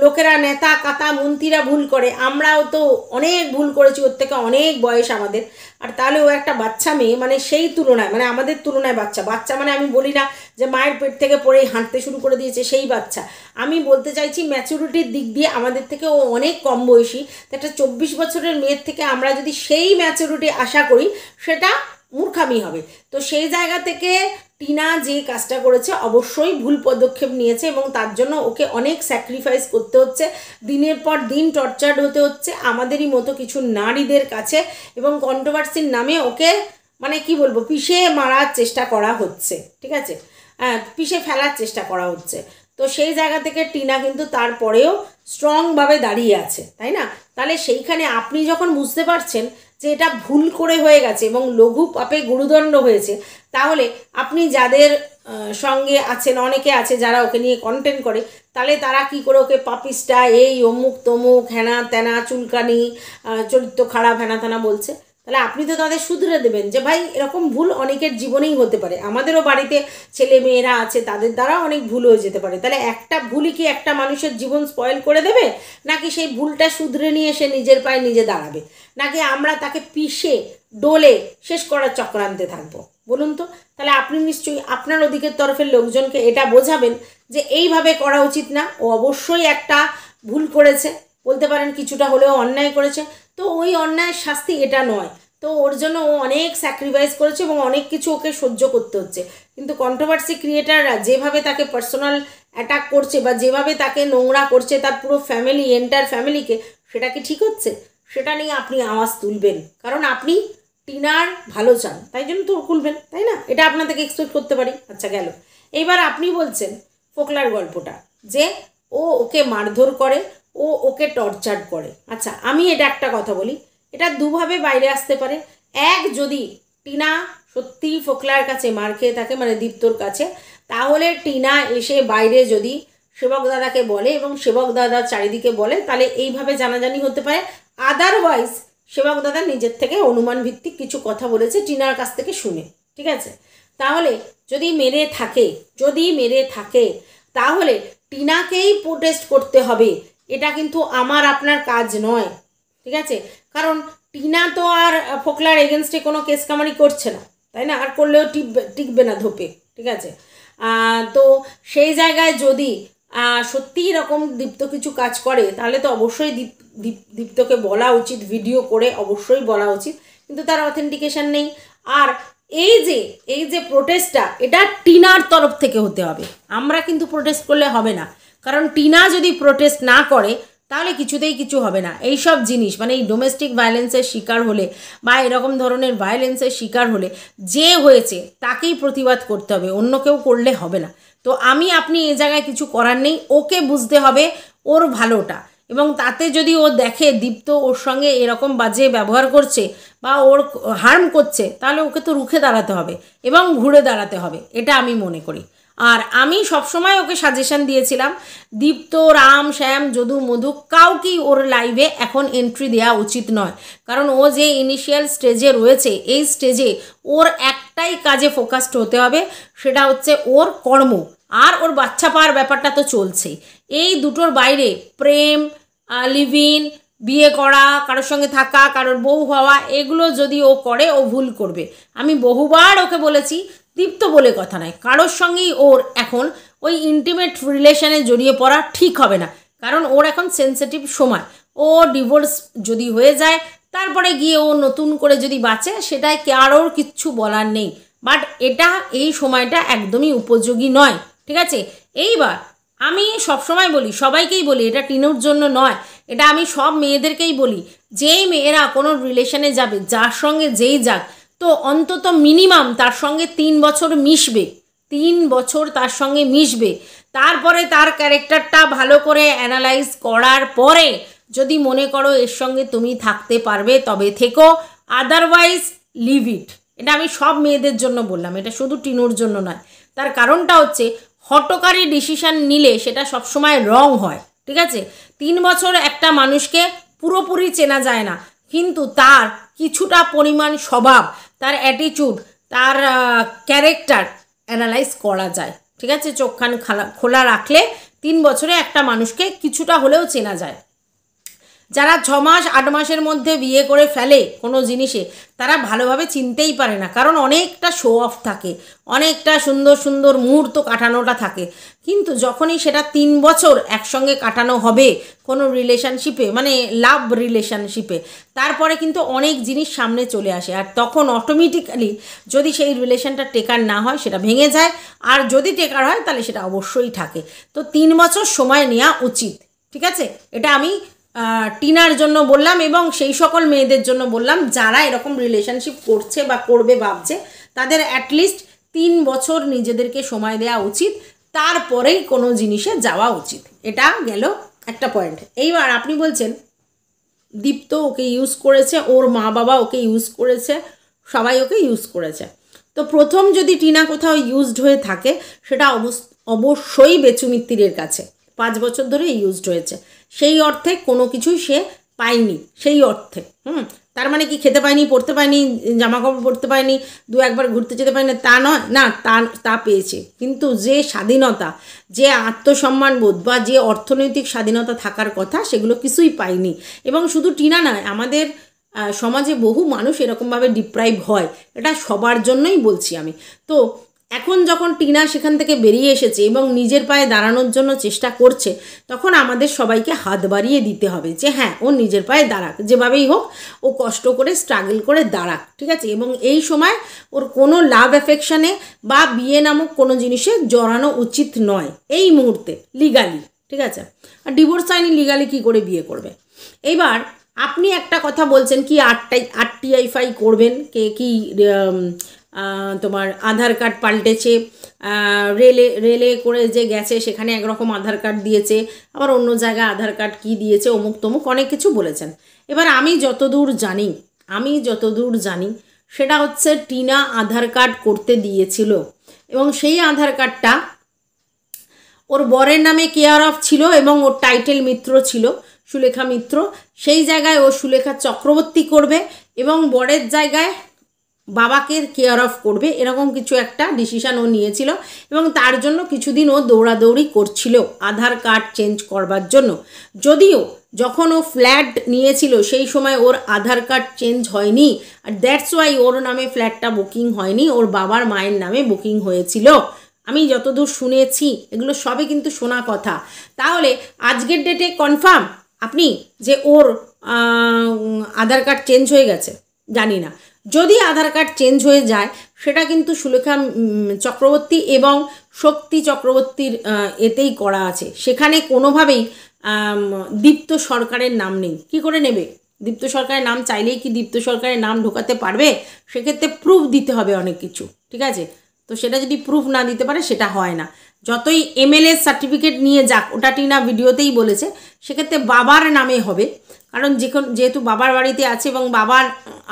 A: লোকেরা, নেতা কাতা মন্ত্রীরা ভুল করে, আমরাও তো অনেক ভুল করেছি, ওর থেকে অনেক বয়স আমাদের। আর তাহলে ও একটা বাচ্চা মেয়ে, মানে সেই তুলনায়, মানে আমাদের তুলনায় বাচ্চা, বাচ্চা মানে আমি বলি না যে মায়ের পেট থেকে পড়েই হাঁটতে শুরু করে দিয়েছে সেই বাচ্চা, আমি বলতে চাইছি ম্যাচুরিটির দিক দিয়ে আমাদের থেকে ও অনেক কম বয়সী। তো একটা 24 বছরের মেয়ের থেকে আমরা যদি সেই ম্যাচুরিটি আশা করি, সেটা মূর্খামি হবে। তো সেই জায়গা থেকে টিনা যে কাজটা করেছে অবশ্যই ভুল পদক্ষেপ নিয়েছে, এবং তার জন্য ওকে অনেক স্যাক্রিফাইস করতে হচ্ছে, দিনের পর দিন টর্চার্ড হতে হচ্ছে আমাদেরই মতো কিছু নারীদের কাছে, এবং কন্ট্রোভার্সির নামে ওকে মানে কি বলবো, পিষে মারার চেষ্টা করা হচ্ছে, ঠিক আছে? হ্যাঁ, পিষে ফেলার চেষ্টা করা হচ্ছে। তো সেই জায়গা থেকে টিনা কিন্তু তারপরেও স্ট্রংভাবে দাঁড়িয়ে আছে, তাই না? তাহলে সেইখানে আপনি যখন বুঝতে পারছেন যে এটা ভুল করে হয়ে গেছে এবং লঘু পাপে গুরুদণ্ড হয়েছে, তাহলে আপনি যাদের সঙ্গে আছেন, অনেকে আছে যারা ওকে নিয়ে কন্টেন্ট করে, তাহলে তারা কি করে ওকে পাপিস্টা, এই অমুক তমুক, হ্যানা ত্যানা, চুলকানি, চরিত্র খারাপ, হ্যানা ত্যানা বলছে, তাহলে আপনি তো তাদের শুধরে দেবেন যে ভাই এরকম ভুল অনেকের জীবনেই হতে পারে, আমাদেরও বাড়িতে ছেলে মেয়েরা আছে, তাদের দ্বারা অনেক ভুল হয়ে যেতে পারে। তাহলে একটা ভুলই কি একটা মানুষের জীবন স্পয়েল করে দেবে? নাকি সেই ভুলটা শুধরে নিয়ে সে নিজের পায়ে নিজে দাঁড়াবে? নাকি আমরা তাকে পিষে ডোলে শেষ করার চক্রান্তে থাকবো? বলুন তো। তাহলে আপনি নিশ্চয়ই আপনার ওদিকের তরফের লোকজনকে এটা বোঝাবেন যে এইভাবে করা উচিত না, ও অবশ্যই একটা ভুল করেছে, বলতে পারেন কিছুটা হলেও অন্যায় করেছে, তো ওই অন্যায়ের শাস্তি এটা নয়, তো ওর জন্য ও অনেক স্যাক্রিফাইস করেছে এবং অনেক কিছু ওকে সহ্য করতে হচ্ছে। কিন্তু কন্ট্রোভার্সি ক্রিয়েটাররা যেভাবে তাকে পার্সোনাল অ্যাটাক করছে বা যেভাবে তাকে নোংরা করছে তার পুরো ফ্যামিলি, এন্টার ফ্যামিলিকে, সেটা কি ঠিক হচ্ছে? সেটা নিয়ে আপনি আওয়াজ তুলবেন, কারণ আপনি টিনার ভালো চান, তাই জন্য তো খুলবেন, তাই না? এটা আপনার থেকে এক্সপেক্ট করতে পারি। আচ্ছা গেল। এইবার আপনি বলছেন ফোকলার গল্পটা, যে ও ওকে মারধর করে, ও ওকে টর্চার করে। আচ্ছা আমি এটা একটা কথা বলি, এটা দুভাবে বাইরে আসতে পারে। এক, যদি টিনা সত্যিই ফোকলার কাছে মার খেয়ে থাকে, মানে দীপ্তর কাছে, তাহলে টিনা এসে বাইরে যদি সেবক দাদাকে বলে এবং সেবক দাদা চারিদিকে বলে, তাহলে এইভাবে জানাজানি হতে পারে। আদারওয়াইজ সেবক দাদা নিজের থেকে অনুমান ভিত্তিক কিছু কথা বলেছে টিনার কাছ থেকে শুনে, ঠিক আছে? তাহলে যদি মেরে থাকে তাহলে টিনাকেই প্রোটেস্ট করতে হবে, এটা কিন্তু আমার আপনার কাজ নয়, ঠিক আছে? কারণ টিনা তো আর ফোকলার এগেনস্টে কোনো কেস কামারি করছে না, তাই না? আর করলেও টিকবে না ধোপে, ঠিক আছে? তো সেই জায়গায় যদি সত্যি এরকম দীপ্ত কিছু কাজ করে, তাহলে তো অবশ্যই দীপ্তকে বলা উচিত, ভিডিও করে অবশ্যই বলা উচিত, কিন্তু তার অথেন্টিকেশন নেই। আর এই যে প্রোটেস্টটা, এটা টিনার তরফ থেকে হতে হবে, আমরা কিন্তু প্রোটেস্ট করলে হবে না, কারণ টিনা যদি প্রোটেস্ট না করে তাহলে কিছুতেই কিছু হবে না। এই সব জিনিস মানে এই ডোমেস্টিক ভায়োলেন্সের শিকার হলে বা এরকম ধরনের ভায়োলেন্সের শিকার হলে যে হয়েছে তাকেই প্রতিবাদ করতে হবে, অন্য কেউ করলে হবে না। তো আপনি এই জায়গায় কিছু করার নেই, ওকে বুঝতে হবে ওর ভালোটা, এবং তাতে যদি ও দেখে দীপ্ত ওর সঙ্গে এরকম বাজে ব্যবহার করছে বা ওর হার্ম করছে, তাহলে ওকে তো রুখে দাঁড়াতে হবে এবং ঘুরে দাঁড়াতে হবে, এটা আমি মনে করি। আর আমি সবসময় ওকে সাজেশন দিয়েছিলাম, দীপ্ত, রাম, শ্যাম, যদু, মধু কাউকেই ওর লাইভে এখন এন্ট্রি দেওয়া উচিত নয়, কারণ ও যে ইনিশিয়াল স্টেজে রয়েছে, এই স্টেজে ওর একটাই কাজে ফোকাসড হতে হবে, সেটা হচ্ছে ওর কর্ম, আর ওর বাচ্চা পাওয়ার ব্যাপারটা তো চলছেই। এই দুটোর বাইরে প্রেম, লিভ ইন, বিয়ে করা, কারোর সঙ্গে থাকা, কারোর বউ হওয়া, এগুলো যদি ও করে ও ভুল করবে। আমি বহুবার ওকে বলেছি, দীপ্ত বলে কথা নয়, কারোর সঙ্গেই ওর এখন ওই ইন্টিমেট রিলেশনে জড়িয়ে পড়া ঠিক হবে না, কারণ ওর এখন সেন্সিটিভ সময়। ও ডিভোর্স যদি হয়ে যায়, তারপরে গিয়ে ও নতুন করে যদি বাঁচে, সেটাই কারোর কিচ্ছু বলার নেই, বাট এটা এই সময়টা একদমই উপযোগী নয়, ঠিক আছে? এইবার আমি সবসময় বলি, সবাইকেই বলি, এটা টিনুর জন্য নয়, এটা আমি সব মেয়েদেরকেই বলি, যেই মেয়েরা কোনো রিলেশনে যাবে, যার সঙ্গে যেই যাক, তো অন্তত মিনিমাম তার সঙ্গে 3 বছর মিশবে, 3 বছর তার সঙ্গে মিশবে, তারপরে তার ক্যারেক্টারটা ভালো করে অ্যানালাইজ করার পরে যদি মনে করো এর সঙ্গে তুমি থাকতে পারবে, তবে থেকো, আদারওয়াইজ লিভ ইট। এটা আমি সব মেয়েদের জন্য বললাম, এটা শুধু টিনুর জন্য নয়। তার কারণটা হচ্ছে হঠকারী ডিসিশান নিলে সেটা সবসময় রং হয়, ঠিক আছে? 3 বছর একটা মানুষকে পুরোপুরি চেনা যায় না, কিন্তু তার কিছুটা পরিমাণ স্বভাব, তার অ্যাটিটিউড, তার ক্যারেক্টার অ্যানালাইজ করা যায়, ঠিক আছে? চোখ কান খোলা রাখলে 3 বছরে একটা মানুষকে কিছুটা হলেও চেনা যায়। যারা 6 মাস 8 মাসের মধ্যে বিয়ে করে ফেলে কোনো জিনিসে, তারা ভালোভাবে চিনতেই পারে না, কারণ অনেকটা শো অফ থাকে, অনেকটা সুন্দর সুন্দর মুহূর্ত কাটানোটা থাকে, কিন্তু যখনই সেটা 3 বছর একসঙ্গে কাটানো হবে কোনো রিলেশনশিপে, মানে লাভ রিলেশনশিপে, তারপরে কিন্তু অনেক জিনিস সামনে চলে আসে, আর তখন অটোমেটিক্যালি যদি সেই রিলেশনটা টেকার না হয় সেটা ভেঙে যায়, আর যদি টেকার হয় তাহলে সেটা অবশ্যই থাকে। তো 3 বছর সময় নেওয়া উচিত, ঠিক আছে? এটা আমি টিনার জন্য বললাম এবং সেই সকল মেয়েদের জন্য বললাম যারা এরকম রিলেশনশিপ করছে বা করবে ভাবছে, তাদের অ্যাটলিস্ট 3 বছর নিজেদেরকে সময় দেওয়া উচিত, তারপরেই কোনো জিনিসে যাওয়া উচিত। এটা গেল একটা পয়েন্ট। এইবার আপনি বলছেন দীপ্ত ওকে ইউজ করেছে, ওর মা বাবা ওকে ইউজ করেছে, সবাই ওকে ইউজ করেছে। তো প্রথম যদি টিনা কোথাও ইউজড হয়ে থাকে সেটা অবশ্যই বেচু মিত্তিরের কাছে। 5 বছর ধরে ইউজড হয়েছে, সেই অর্থে কোনো কিছুই সে পায়নি, সেই অর্থে। তার মানে কি খেতে পায়নি, পড়তে পায়নি, জামা কাপড় পরতে পায়নি, 2-1 ঘুরতে যেতে পায়নি তা নয়, না, তা পেয়েছে। কিন্তু যে স্বাধীনতা, যে আত্মসম্মানবোধ বা যে অর্থনৈতিক স্বাধীনতা থাকার কথা সেগুলো কিছুই পায়নি। এবং শুধু টিনা নয়, আমাদের সমাজে বহু মানুষ এরকমভাবে ডিপ্রাইভ হয়, এটা সবার জন্যই বলছি আমি। তো এখন যখন টিনা সেখান থেকে বেরিয়ে এসেছে এবং নিজের পায়ে দাঁড়ানোর জন্য চেষ্টা করছে, তখন আমাদের সবাইকে হাত বাড়িয়ে দিতে হবে যে হ্যাঁ, ও নিজের পায়ে দাঁড়াক, যেভাবেই হোক ও কষ্ট করে স্ট্রাগল করে দাঁড়াক, ঠিক আছে। এবং এই সময় ওর কোনো লাভ অ্যাফেকশানে বা বিয়ে নামক কোনো জিনিসে জড়ানো উচিত নয় এই মুহূর্তে, লিগালি, ঠিক আছে। আর ডিভোর্স আইনি লিগালি কী করে বিয়ে করবে? এইবার আপনি একটা কথা বলছেন কি আরটিআই করবেন, কে কি তোমার আধার কার্ড পাল্টেছে, রেলে করে যে গেছে সেখানে একরকম আধার কার্ড দিয়েছে, আবার অন্য জায়গায় আধার কার্ড কি দিয়েছে, অমুক তমুক অনেক কিছু বলেছেন। এবার আমি যতদূর জানি সেটা হচ্ছে টিনা আধার কার্ড করতে দিয়েছিল এবং সেই আধার কার্ডটা ওর বরের নামে কেয়ার অফ ছিল এবং ওর টাইটেল মিত্র ছিল সুলেখা মিত্র। সেই জায়গায় ও সুলেখা চক্রবর্তী করবে এবং বরের জায়গায় বাবাকে কেয়ার অফ করবে, এরকম কিছু একটা ডিসিশান ও নিয়েছিল। এবং তার জন্য কিছুদিন ও দৌড়াদৌড়ি করছিল আধার কার্ড চেঞ্জ করবার জন্য। যদিও যখন ও ফ্ল্যাট নিয়েছিল সেই সময় ওর আধার কার্ড চেঞ্জ হয়নি, আর দ্যাটস ওয়াই ওর নামে ফ্ল্যাটটা বুকিং হয়নি, ওর বাবার মায়ের নামে বুকিং হয়েছিল। আমি যতদূর শুনেছি, এগুলো সবই কিন্তু শোনা কথা। তাহলে আজকের ডেটে কনফার্ম আপনি যে ওর আধার কার্ড চেঞ্জ হয়ে গেছে? জানি না। যদি আধার কার্ড চেঞ্জ হয়ে যায় সেটা কিন্তু সুলেখা চক্রবর্তী এবং শক্তি চক্রবর্তীর এতেই করা আছে, সেখানে কোনোভাবেই দীপ্ত সরকারের নাম নেই। কি করে নেবে? দীপ্ত সরকারের নাম চাইলেই কি দীপ্ত সরকারের নাম ঢোকাতে পারবে? সেক্ষেত্রে প্রুফ দিতে হবে অনেক কিছু, ঠিক আছে। তো সেটা যদি প্রুফ না দিতে পারে সেটা হয় না। যতই এমএলএ সার্টিফিকেট নিয়ে যাক, ওটা টিনা ভিডিওতেই বলেছে, সেক্ষেত্রে বাবার নামে হবে। কারণ যেহেতু বাবার বাড়িতে আছে এবং বাবার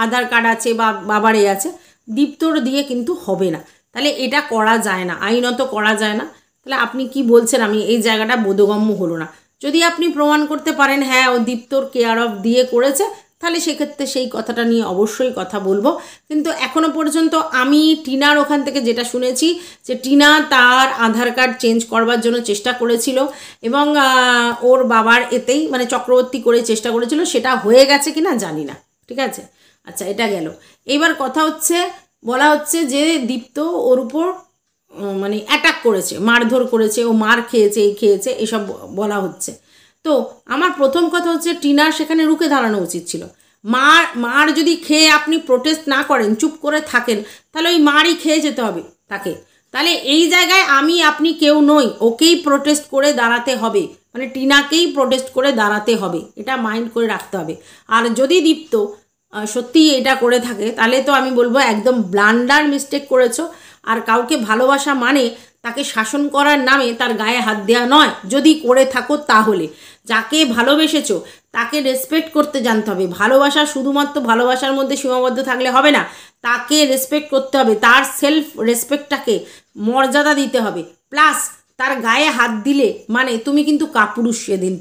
A: আধার কার্ড আছে বা বাবার আছে, দীপ্তর দিয়ে কিন্তু হবে না। তাহলে এটা করা যায় না, আইনত করা যায় না। তাহলে আপনি কি বলছেন? আমি এই জায়গাটা বোধগম্য হলো না। যদি আপনি প্রমাণ করতে পারেন হ্যাঁ ও দীপ্তর কেয়ার অফ দিয়ে করেছে, তাহলে সেক্ষেত্রে সেই কথাটা নিয়ে অবশ্যই কথা বলবো। কিন্তু এখনও পর্যন্ত আমি টিনার ওখান থেকে যেটা শুনেছি যে টিনা তার আধার কার্ড চেঞ্জ করবার জন্য চেষ্টা করেছিল এবং ওর বাবার এতেই মানে চক্রবর্তী করে চেষ্টা করেছিল, সেটা হয়ে গেছে কিনা জানি না, ঠিক আছে। আচ্ছা, এটা গেল। এবার কথা হচ্ছে, বলা হচ্ছে যে দীপ্ত ওর উপর মানে অ্যাটাক করেছে, মারধর করেছে, ও মার খেয়েছে, এই খেয়েছে, এসব বলা হচ্ছে। তো আমার প্রথম কথা হচ্ছে টিনার সেখানে রুখে দাঁড়ানো উচিত ছিল। মার যদি খেয়ে আপনি প্রোটেস্ট না করেন, চুপ করে থাকেন, তাহলে ওই মারই খেয়ে যেতে হবে তাকে। তাহলে এই জায়গায় আপনি কেউ নই, ওকেই প্রোটেস্ট করে দাঁড়াতে হবে, মানে টিনাকেই প্রোটেস্ট করে দাঁড়াতে হবে, এটা মাইন্ড করে রাখতে হবে। আর যদি দীপ্ত সত্যি এটা করে থাকে তাহলে তো আমি বলবো একদম ব্লান্ডার মিস্টেক করেছো। আর কাউকে ভালোবাসা মানে তাকে শাসন করার নামে তার গায়ে হাত দেওয়া নয়। যদি করে থাকো তাহলে যাকে ভালোবেসেছো তাকে রেসপেক্ট করতে জানতে হবে। ভালোবাসা শুধুমাত্র ভালোবাসার মধ্যে সীমাবদ্ধ থাকলে হবে না, তাকে রেসপেক্ট করতে হবে, তার সেলফ রেসপেক্টটাকে মর্যাদা দিতে হবে। প্লাস তার গায়ে হাত দিলে মানে তুমি কিন্তু কাপুরুষ, সেদিন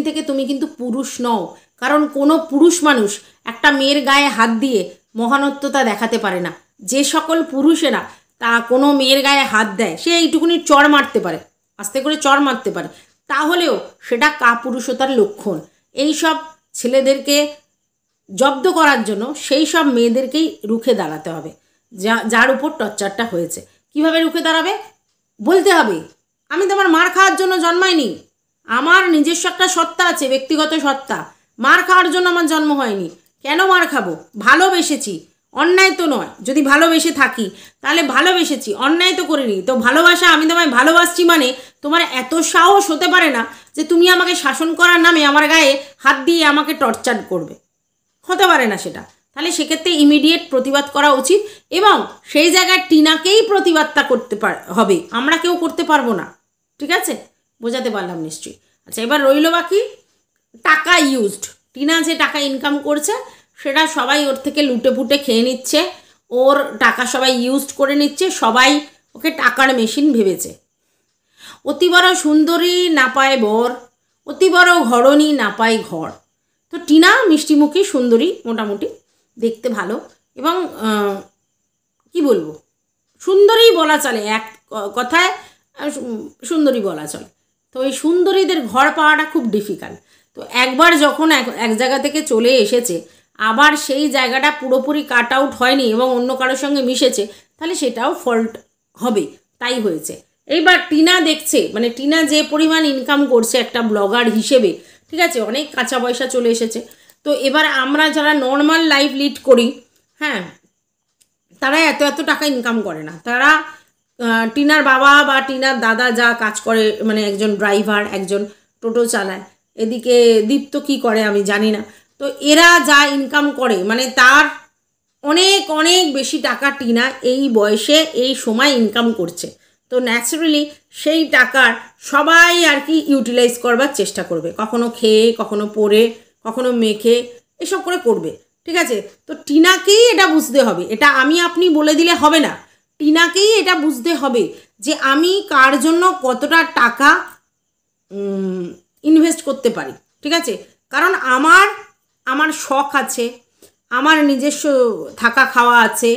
A: থেকে তুমি কিন্তু পুরুষ নও। কারণ কোনো পুরুষ মানুষ একটা মেয়ের গায়ে হাত দিয়ে মহানত্বতা দেখাতে পারে না। যে সকল পুরুষেরা তা কোনো মেয়ের গায়ে হাত দেয়, সে এইটুকুনি চড় মারতে পারে, আস্তে করে চড় মারতে পারে, তাহলেও সেটা কাপুরুষতার লক্ষণ। এই সব ছেলেদেরকে জব্দ করার জন্য সেই সব মেয়েদেরকেই রুখে দাঁড়াতে হবে যার উপর টর্চারটা হয়েছে। কিভাবে রুখে দাঁড়াবে? বলতে হবে আমি তোমার মার খাওয়ার জন্য জন্মাইনি, আমার নিজস্ব একটা সত্তা আছে, ব্যক্তিগত সত্তা। মার খাওয়ার জন্য আমার জন্ম হয়নি। কেন মার খাবো? ভালোবেসেছি, অন্যায় তো নয়। যদি ভালোবেসে থাকি তাহলে ভালোবেসেছি, অন্যায় তো করিনি। তো ভালোবাসা, আমি তোমায় ভালোবাসছি মানে তোমার এত সাহস হতে পারে না যে তুমি আমাকে শাসন করার নামে আমার গায়ে হাত দিয়ে আমাকে টর্চার করবে, হতে পারে না সেটা। তাহলে সেক্ষেত্রে ইমিডিয়েট প্রতিবাদ করা উচিত এবং সেই জায়গায় টিনাকেই প্রতিবাদটা করতে হবে, আমরা কেউ করতে পারবো না, ঠিক আছে? বোঝাতে পারলাম নিশ্চয়ই। আচ্ছা, এবার রইল বাকি টাকা ইউজড। টিনা যে টাকা ইনকাম করছে সেটা সবাই ওর থেকে লুটে পুটে খেয়ে নিচ্ছে, ওর টাকা সবাই ইউজ করে নিচ্ছে, সবাই ওকে টাকার মেশিন ভেবেছে। অতি বড় সুন্দরী না পায় বর, অতি বড় ঘরণী না পায় ঘর। তো টিনা মিষ্টিমুখী সুন্দরী, মোটামুটি দেখতে ভালো, এবং কি বলবো, সুন্দরী বলা চলে, এক কথায় সুন্দরী বলা চলে। তো এই সুন্দরীদের ঘর পাওয়াটা খুব ডিফিকাল্ট। তো একবার যখন এক জায়গা থেকে চলে এসেছে, আবার সেই জায়গাটা পুরোপুরি কাট আউট হয়নি এবং অন্য কারোর সঙ্গে মিশেছে, তাহলে সেটাও ফল্ট হবে। তাই হয়েছে। এইবার টিনা দেখছে, মানে টিনা যে পরিমাণ ইনকাম করছে একটা ব্লগার হিসেবে, ঠিক আছে, অনেক কাঁচা পয়সা চলে এসেছে। তো এবার আমরা যারা নর্মাল লাইফ লিড করি, হ্যাঁ, তারা এত এত টাকা ইনকাম করে না। তারা টিনার বাবা বা টিনার দাদা যা কাজ করে, মানে একজন ড্রাইভার, একজন টোটো চালায়, এদিকে দীপ্ত কি করে আমি জানি না। তো এরা যা ইনকাম করে, মানে তার অনেক অনেক বেশি টাকা টিনা এই বয়সে এই সময় ইনকাম করছে। তো ন্যাচারালি সেই টাকার সবাই আর কি ইউটিলাইজ করবার চেষ্টা করবে, কখনো খেয়ে, কখনো পরে, কখনো মেখে, এসব করে করবে, ঠিক আছে। তো টিনাকেই এটা বুঝতে হবে, এটা আমি আপনি বলে দিলে হবে না, টিনাকেই এটা বুঝতে হবে যে আমি কার জন্য কতটা টাকা ইনভেস্ট করতে পারি, ঠিক আছে। কারণ আমার শখ আছে, আমার নিজস্ব থাকা খাওয়া আছে,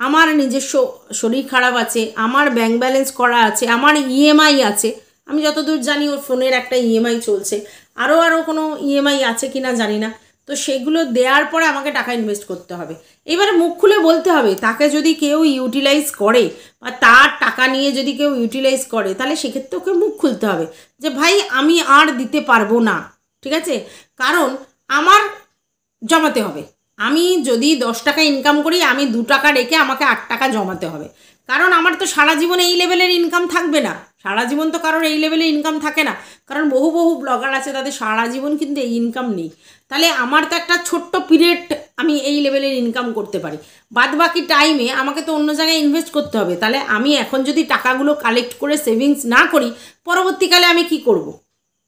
A: আমার নিজস্ব শরীর খারাপ আছে, আমার ব্যাংক ব্যালেন্স করা আছে, আমার ইএমআই আছে। আমি যতদূর জানি ওর ফোনের একটা ইএমআই চলছে, আরও কোনো ইএমআই আছে কি না জানি না। তো সেগুলো দেওয়ার পরে আমাকে টাকা ইনভেস্ট করতে হবে। এবারে মুখ খুলে বলতে হবে, তাকে যদি কেউ ইউটিলাইজ করে বা তার টাকা নিয়ে যদি কেউ ইউটিলাইজ করে, তাহলে সেক্ষেত্রে ওকে মুখ খুলতে হবে যে ভাই আমি আর দিতে পারবো না, ঠিক আছে। কারণ আমার জমাতে হবে। আমি যদি 10 টাকা ইনকাম করি, আমি 2 টাকা রেখে আমাকে 8 টাকা জমাতে হবে। কারণ আমার তো সারা জীবন এই লেভেলের ইনকাম থাকবে না, সারা জীবন তো কারোর এই লেভেলে ইনকাম থাকে না। কারণ বহু ব্লগার আছে, তাদের সারা জীবন কিন্তু এই ইনকাম নেই। তাহলে আমার তো একটা ছোট্ট পিরিয়ড আমি এই লেভেলের ইনকাম করতে পারি, বাদ বাকি টাইমে আমাকে তো অন্য জায়গায় ইনভেস্ট করতে হবে। তাহলে আমি এখন যদি টাকাগুলো কালেক্ট করে সেভিংস না করি, পরবর্তীকালে আমি কি করব?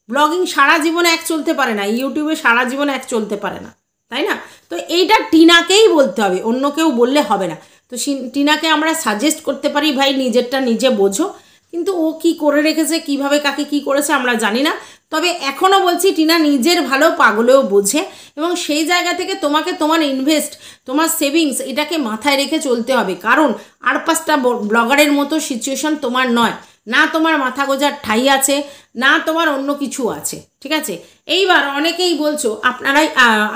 A: ব্লগিং সারা জীবনে এক চলতে পারে না, ইউটিউবে সারা জীবনে এক চলতে পারে না, তাই না? তো এইটা টিনাকেই বলতে হবে, অন্য কেউ বললে হবে না। তো টিনাকে আমরা সাজেস্ট করতে পারি, ভাই নিজেরটা নিজে বোঝো। কিন্তু ও কি করে রেখেছে, কিভাবে কাকে কি করেছে আমরা জানি না। তবে এখনও বলছি, টিনা নিজের ভালো পাগলেও বোঝে, এবং সেই জায়গা থেকে তোমাকে তোমার ইনভেস্ট, তোমার সেভিংস, এটাকে মাথায় রেখে চলতে হবে। কারণ আর 5টা ব্লগারের মতো সিচুয়েশন তোমার নয়, না তোমার মাথা গোজার ঠাই আছে, না তোমার অন্য কিছু আছে, ঠিক আছে। এইবার অনেকেই বলছো,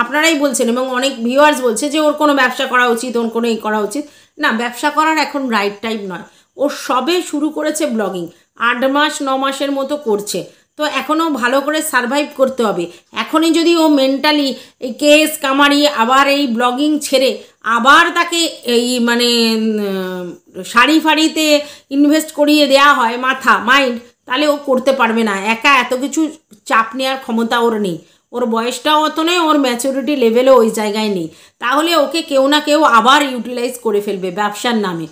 A: আপনারাই বলছেন এবং অনেক ভিউয়ার্স বলছে যে ওর কোনো ব্যবসা করা উচিত, ওর কোনো এই করা উচিত না। ব্যবসা করার এখন রাইট টাইম নয়। ও সবে শুরু করেছে ব্লগিং, 8 মাস 9 মাসের মতো করছে। তো এখনও ভালো করে সারভাইভ করতে হবে। এখনই যদি ও মেন্টালি এই কেস কামারি আবার এই ব্লগিং ছেড়ে আবার তাকে এই মানে শাড়ি ফাড়িতে ইনভেস্ট করিয়ে দেওয়া হয় মাইন্ড, তাহলে ও করতে পারবে না। একা এত কিছু চাপ নেওয়ার ক্ষমতা ওর নেই, ওর বয়সটাও অত নেই, ওর ম্যাচুরিটি লেভেলও ওই জায়গায় নেই। তাহলে ওকে কেউ না কেউ আবার ইউটিলাইজ করে ফেলবে ব্যবসার নামে।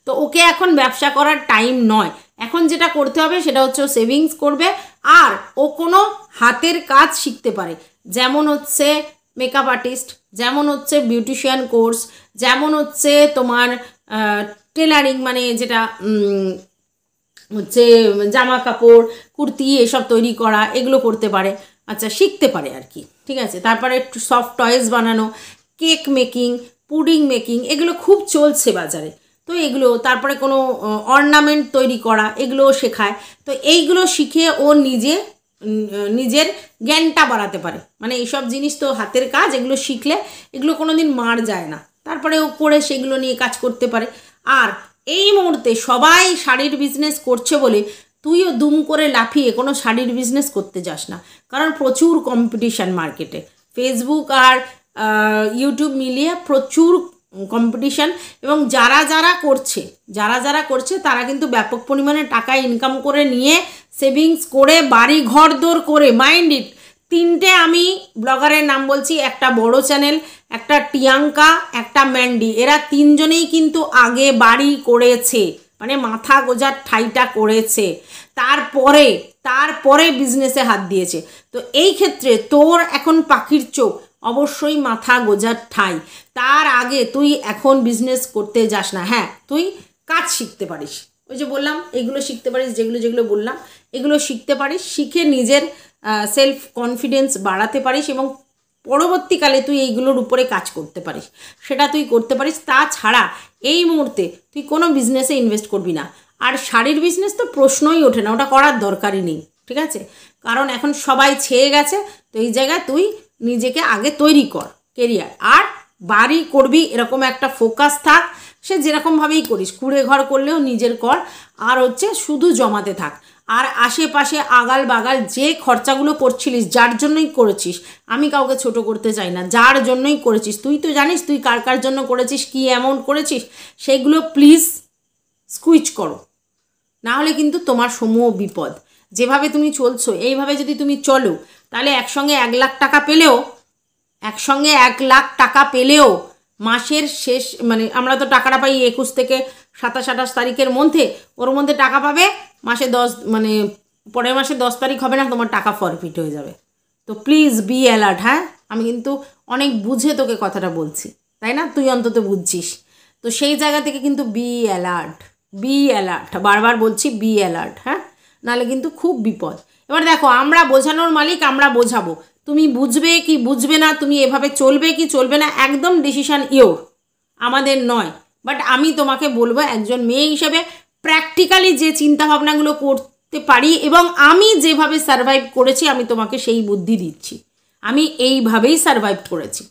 A: তো ওকে এখন ব্যবসা করার টাইম নয়। এখন যেটা করতে হবে সেটা হচ্ছে ও সেভিংস করবে, আর ও কোনো হাতের কাজ শিখতে পারে, যেমন হচ্ছে মেকআপ আর্টিস্ট, যেমন হচ্ছে বিউটিশিয়ান কোর্স, যেমন হচ্ছে তোমার টেলারিং, মানে যেটা হচ্ছে জামা কাপড় কুর্তি এসব তৈরি করা, এগুলো করতে পারে, আচ্ছা শিখতে পারে আর কি, ঠিক আছে। তারপরে একটু সফট টয়েস বানানো, কেক মেকিং, পুডিং মেকিং, এগুলো খুব চলছে বাজারে। তো এগুলো, তারপরে কোনো অর্নামেন্ট তৈরি করা, এগুলোও শেখায়। তো এইগুলো শিখে ও নিজের জ্ঞানটা বাড়াতে পারে। মানে এইসব জিনিস তো হাতের কাজ, এগুলো শিখলে এগুলো কোনো দিন মার যায় না। তারপরে ও করে সেগুলো নিয়ে কাজ করতে পারে। আর এই মুহূর্তে সবাই শাড়ির বিজনেস করছে বলে তুইও দুম করে লাফিয়ে কোনো শাড়ির বিজনেস করতে যাস না। কারণ প্রচুর কম্পিটিশান মার্কেটে, ফেসবুক আর ইউটিউব মিলিয়ে প্রচুর কম্পিটিশান, এবং যারা করছে তারা কিন্তু ব্যাপক পরিমাণে টাকা ইনকাম করে নিয়ে সেভিংস করে বাড়ি ঘর দৌড় করে, মাইন্ড ইট, 3টে আমি ব্লগারের নাম বলছি, একটা বড় চ্যানেল, একটা টিয়াঙ্কা, একটা ম্যান্ডি, এরা 3জনেই কিন্তু আগে বাড়ি করেছে, মানে মাথা গোজার ঠাইটা করেছে, তারপরে বিজনেসে হাত দিয়েছে। তো এই ক্ষেত্রে তোর এখন পাখির চোখ, অবশ্যই মাথা গোজার ঠাঁই। তার আগে তুই এখন বিজনেস করতে যাস না। হ্যাঁ, তুই কাজ শিখতে পারিস, ওই যে বললাম এগুলো শিখতে পারিস, যেগুলো যেগুলো বললাম এগুলো শিখতে পারিস, শিখে নিজের সেলফ কনফিডেন্স বাড়াতে পারিস এবং পরবর্তীকালে তুই এইগুলোর উপরে কাজ করতে পারিস, সেটা তুই করতে পারিস। তাছাড়া এই মুহূর্তে তুই কোনো বিজনেসে ইনভেস্ট করবি না। আর শাড়ির বিজনেস তো প্রশ্নই ওঠে না, ওটা করার দরকারই নেই, ঠিক আছে? কারণ এখন সবাই ছেয়ে গেছে। তো এই জায়গায় তুই নিজেকে আগে তৈরি কর কেরিয়ার, আর বাড়ি করবি এরকম একটা ফোকাস থাক। সে যেরকমভাবেই করিস, কুড়ে ঘর করলেও নিজের কর, আর হচ্ছে শুধু জমাতে থাক। আর আশেপাশে আগাল বাগাল যে খরচাগুলো করছিলিস, যার জন্যই করেছিস, আমি কাউকে ছোট করতে চাই না, যার জন্যই করেছিস তুই তো জানিস তুই কার কার জন্য করেছিস, কী অ্যামাউন্ট করেছিস, সেগুলো প্লিজ স্কুইচ করো, না হলে কিন্তু তোমার সমূহ বিপদ। যেভাবে তুমি চলছো এইভাবে যদি তুমি চলো, তাহলে একসঙ্গে 1,00,000 টাকা পেলেও মাসের শেষ, মানে আমরা তো টাকাটা পাই 21 থেকে 27-28 তারিখের মধ্যে, ওর মধ্যে টাকা পাবে মাসে 10, মানে পরের মাসে 10 তারিখ হবে না, তোমার টাকা ফরফিট হয়ে যাবে। তো প্লিজ বি অ্যালার্ট। হ্যাঁ, আমি কিন্তু অনেক বুঝে তোকে কথাটা বলছি, তাই না? তুই অন্তত বুঝছিস। তো সেই জায়গা থেকে কিন্তু বি অ্যালার্ট, বারবার বলছি বি অ্যালার্ট। হ্যাঁ, নাহলে কিন্তু খুব বিপদ। এবার দেখো, আমরা বোঝানোর মালিক, আমরা বোঝাবো, তুমি বুঝবে কি বুঝবে না, তুমি এভাবে চলবে কি চলবে না, একদম ডিসিশান ইয়োর, আমাদের নয়। বাট আমি তোমাকে বলবো একজন মেয়ে হিসেবে প্র্যাকটিক্যালি যে চিন্তাভাবনাগুলো করতে পারি এবং আমি যেভাবে সারভাইভ করেছি, আমি তোমাকে সেই বুদ্ধি দিচ্ছি। আমি এইভাবেই সারভাইভ করেছি,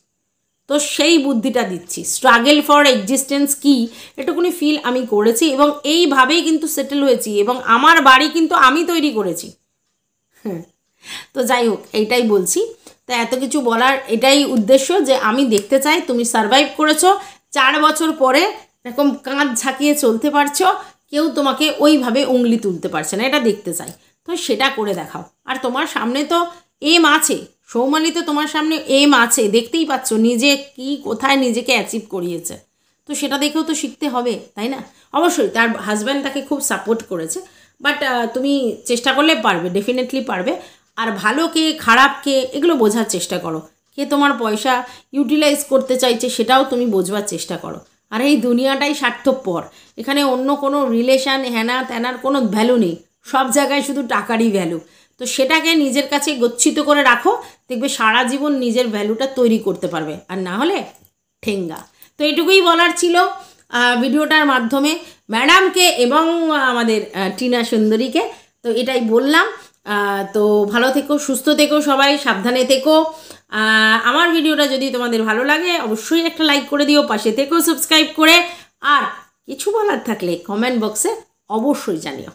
A: তো সেই বুদ্ধিটা দিচ্ছি। স্ট্রাগল ফর এক্সিস্টেন্স কি এটুকুনি ফিল আমি করেছি এবং এইভাবেই কিন্তু সেটেল হয়েছি, এবং আমার বাড়ি কিন্তু আমি তৈরি করেছি। হ্যাঁ, তো যাই হোক, এইটাই বলছি। তো এত কিছু বলার এটাই উদ্দেশ্য যে আমি দেখতে চাই তুমি সারভাইভ করেছো, 4 বছর পরে এরকম কাঁধ ঝাঁকিয়ে চলতে পারছো, কেউ তোমাকে ওইভাবে উংলি তুলতে পারছে না, এটা দেখতে চাই। তো সেটা করে দেখাও। আর তোমার সামনে তো এম আছে, সৌমালি তো তোমার সামনে এম আছে, দেখতেই পাচ্ছ নিজে কি কোথায় নিজেকে অ্যাচিভ করিয়েছে। তো সেটা দেখেও তো শিখতে হবে, তাই না? অবশ্যই তার হাজব্যান্ড তাকে খুব সাপোর্ট করেছে, বাট তুমি চেষ্টা করলে পারবে, ডেফিনেটলি পারবে। আর ভালো কে খারাপ কে এগুলো বোঝার চেষ্টা করো, কে তোমার পয়সা ইউটিলাইজ করতে চাইছে সেটাও তুমি বোঝবার চেষ্টা করো। আর এই দুনিয়াটাই স্বার্থপর, এখানে অন্য কোনো রিলেশান হ্যানা ত্যানার কোনো ভ্যালু নেই, সব জায়গায় শুধু টাকারই ভ্যালু। তো সেটাকে নিজের কাছে গচ্ছিত করে রাখো, দেখবে সারা জীবন নিজের ভ্যালুটা তৈরি করতে পারবে, আর না হলে ঠেঙ্গা। তো এটুকুই বলার ছিল ভিডিওটার মাধ্যমে ম্যাডামকে এবং আমাদের টিনা সুন্দরীকে। তো এটাই বললাম। তো ভালো থেকো, সুস্থ থেকো, সবাই সাবধানে থেকো। আমার ভিডিওটা যদি তোমাদের ভালো লাগে অবশ্যই একটা লাইক করে দিও, পাশে থেকো সাবস্ক্রাইব করে। আর কিছু বলার থাকলে কমেন্ট বক্সে অবশ্যই জানিও।